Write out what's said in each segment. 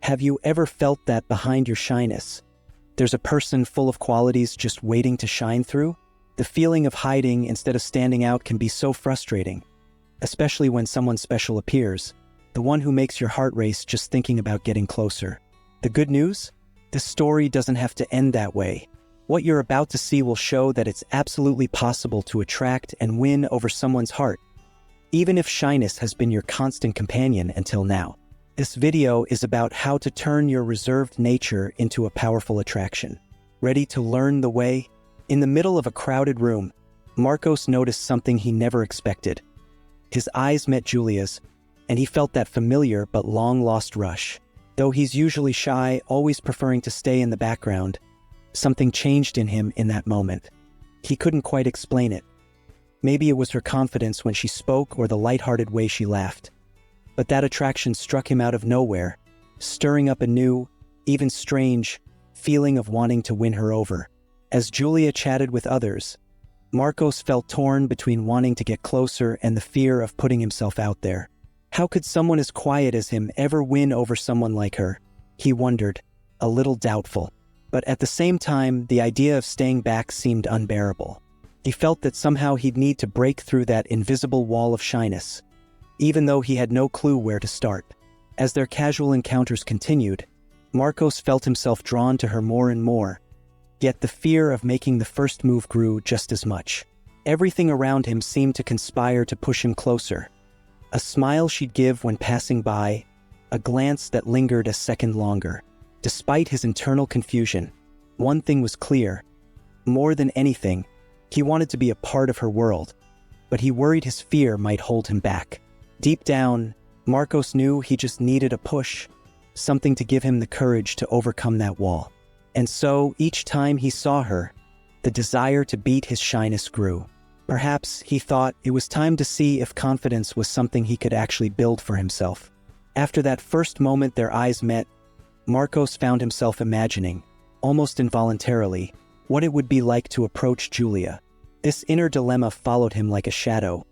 Have you ever felt that behind your shyness, there's a person full of qualities just waiting to shine through? The feeling of hiding instead of standing out can be so frustrating, especially when someone special appears, the one who makes your heart race just thinking about getting closer. The good news? This story doesn't have to end that way. What you're about to see will show that it's absolutely possible to attract and win over someone's heart, even if shyness has been your constant companion until now. This video is about how to turn your reserved nature into a powerful attraction. Ready to learn the way? In the middle of a crowded room, Marcos noticed something he never expected. His eyes met Julia's, and he felt that familiar but long-lost rush. Though he's usually shy, always preferring to stay in the background, something changed in him in that moment. He couldn't quite explain it. Maybe it was her confidence when she spoke or the lighthearted way she laughed. But that attraction struck him out of nowhere, stirring up a new, even strange, feeling of wanting to win her over. As Julia chatted with others, Marcos felt torn between wanting to get closer and the fear of putting himself out there. How could someone as quiet as him ever win over someone like her? He wondered, a little doubtful. But at the same time, the idea of staying back seemed unbearable. He felt that somehow he'd need to break through that invisible wall of shyness, even though he had no clue where to start. As their casual encounters continued, Marcos felt himself drawn to her more and more, yet the fear of making the first move grew just as much. Everything around him seemed to conspire to push him closer. A smile she'd give when passing by, a glance that lingered a second longer. Despite his internal confusion, one thing was clear. More than anything, he wanted to be a part of her world, but he worried his fear might hold him back. Deep down, Marcos knew he just needed a push, something to give him the courage to overcome that wall. And so, each time he saw her, the desire to beat his shyness grew. Perhaps, he thought, it was time to see if confidence was something he could actually build for himself. After that first moment their eyes met, Marcos found himself imagining, almost involuntarily, what it would be like to approach Julia. This inner dilemma followed him like a shadow.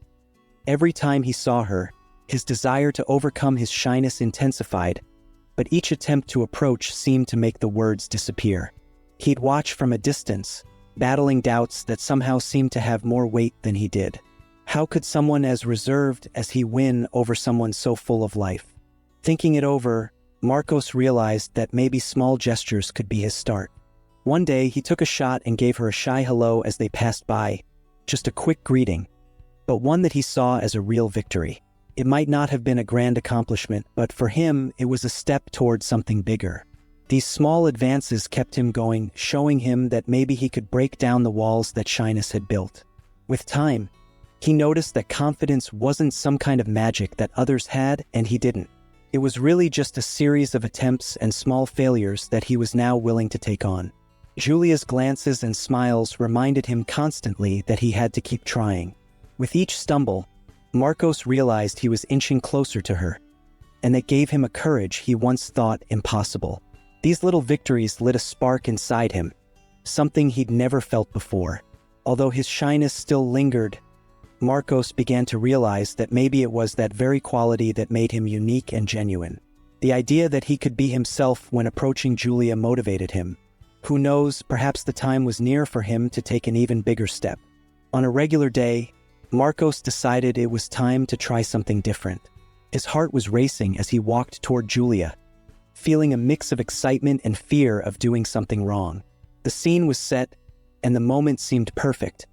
Every time he saw her, his desire to overcome his shyness intensified, but each attempt to approach seemed to make the words disappear. He'd watch from a distance, battling doubts that somehow seemed to have more weight than he did. How could someone as reserved as he win over someone so full of life? Thinking it over, Marcos realized that maybe small gestures could be his start. One day, he took a shot and gave her a shy hello as they passed by, just a quick greeting, but one that he saw as a real victory. It might not have been a grand accomplishment, but for him, it was a step towards something bigger. These small advances kept him going, showing him that maybe he could break down the walls that shyness had built. With time, he noticed that confidence wasn't some kind of magic that others had and he didn't. It was really just a series of attempts and small failures that he was now willing to take on. Julia's glances and smiles reminded him constantly that he had to keep trying. With each stumble, Marcos realized he was inching closer to her, and that gave him a courage he once thought impossible. These little victories lit a spark inside him, something he'd never felt before. Although his shyness still lingered, Marcos began to realize that maybe it was that very quality that made him unique and genuine. The idea that he could be himself when approaching Julia motivated him. Who knows, perhaps the time was near for him to take an even bigger step. On a regular day, Marcos decided it was time to try something different. His heart was racing as he walked toward Julia, feeling a mix of excitement and fear of doing something wrong. The scene was set, and the moment seemed perfect.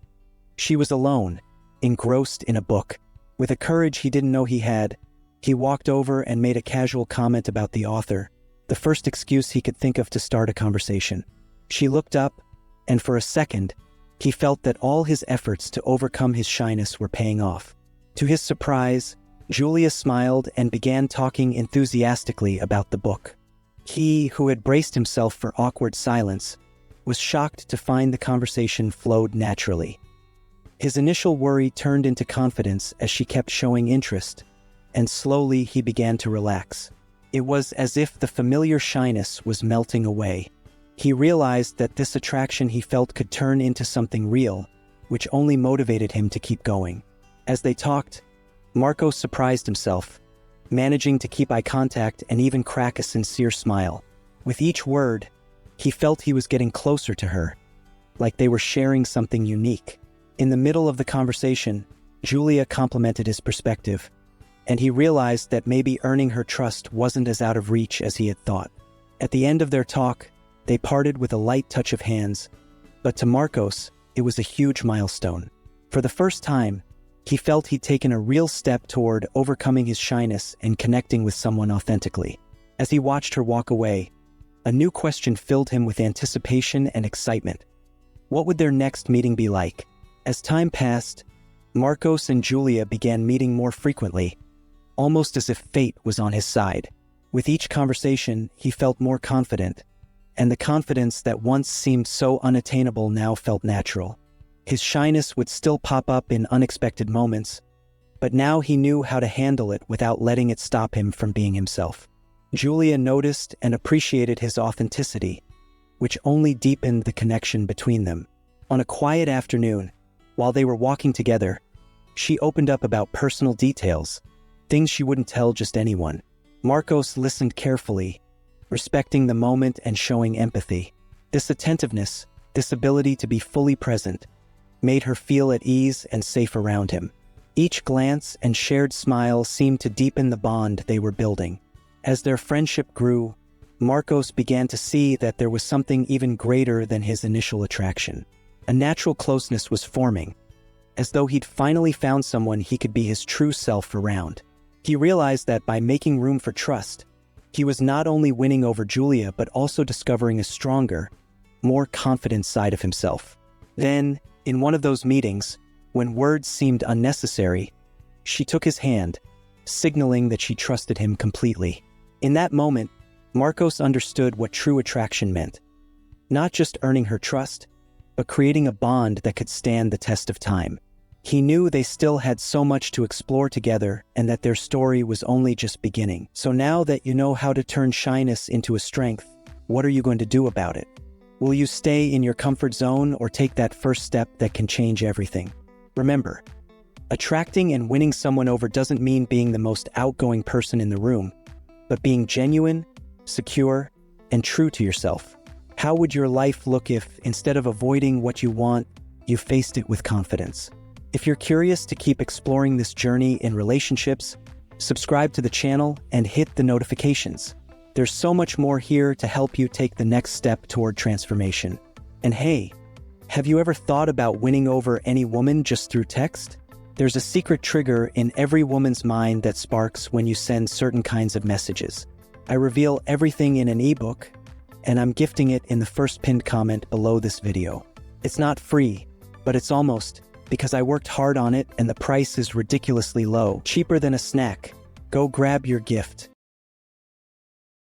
She was alone, engrossed in a book. With a courage he didn't know he had, he walked over and made a casual comment about the author, the first excuse he could think of to start a conversation. She looked up, and for a second, he felt that all his efforts to overcome his shyness were paying off. To his surprise, Julia smiled and began talking enthusiastically about the book. He, who had braced himself for awkward silence, was shocked to find the conversation flowed naturally. His initial worry turned into confidence as she kept showing interest, and slowly he began to relax. It was as if the familiar shyness was melting away. He realized that this attraction he felt could turn into something real, which only motivated him to keep going. As they talked, Marcos surprised himself. managing to keep eye contact and even crack a sincere smile. With each word, he felt he was getting closer to her, like they were sharing something unique. In the middle of the conversation, Julia complimented his perspective, and he realized that maybe earning her trust wasn't as out of reach as he had thought. At the end of their talk, they parted with a light touch of hands, but to Marcos, it was a huge milestone. For the first time, he felt he'd taken a real step toward overcoming his shyness and connecting with someone authentically. As he watched her walk away, a new question filled him with anticipation and excitement. What would their next meeting be like? As time passed, Marcos and Julia began meeting more frequently, almost as if fate was on his side. With each conversation, he felt more confident, and the confidence that once seemed so unattainable now felt natural. His shyness would still pop up in unexpected moments, but now he knew how to handle it without letting it stop him from being himself. Julia noticed and appreciated his authenticity, which only deepened the connection between them. On a quiet afternoon, while they were walking together, she opened up about personal details, things she wouldn't tell just anyone. Marcos listened carefully, respecting the moment and showing empathy. This attentiveness, this ability to be fully present, made her feel at ease and safe around him. Each glance and shared smile seemed to deepen the bond they were building. As their friendship grew, Marcos began to see that there was something even greater than his initial attraction. A natural closeness was forming, as though he'd finally found someone he could be his true self around. He realized that by making room for trust, he was not only winning over Julia but also discovering a stronger, more confident side of himself. Then, in one of those meetings, when words seemed unnecessary, she took his hand, signaling that she trusted him completely. In that moment, Marcos understood what true attraction meant. Not just earning her trust, but creating a bond that could stand the test of time. He knew they still had so much to explore together and that their story was only just beginning. So now that you know how to turn shyness into a strength, what are you going to do about it? Will you stay in your comfort zone or take that first step that can change everything? Remember, attracting and winning someone over doesn't mean being the most outgoing person in the room, but being genuine, secure, and true to yourself. How would your life look if, instead of avoiding what you want, you faced it with confidence? If you're curious to keep exploring this journey in relationships, subscribe to the channel and hit the notifications. There's so much more here to help you take the next step toward transformation. And hey, have you ever thought about winning over any woman just through text? There's a secret trigger in every woman's mind that sparks when you send certain kinds of messages. I reveal everything in an ebook, and I'm gifting it in the first pinned comment below this video. It's not free, but it's almost, because I worked hard on it and the price is ridiculously low, cheaper than a snack. Go grab your gift.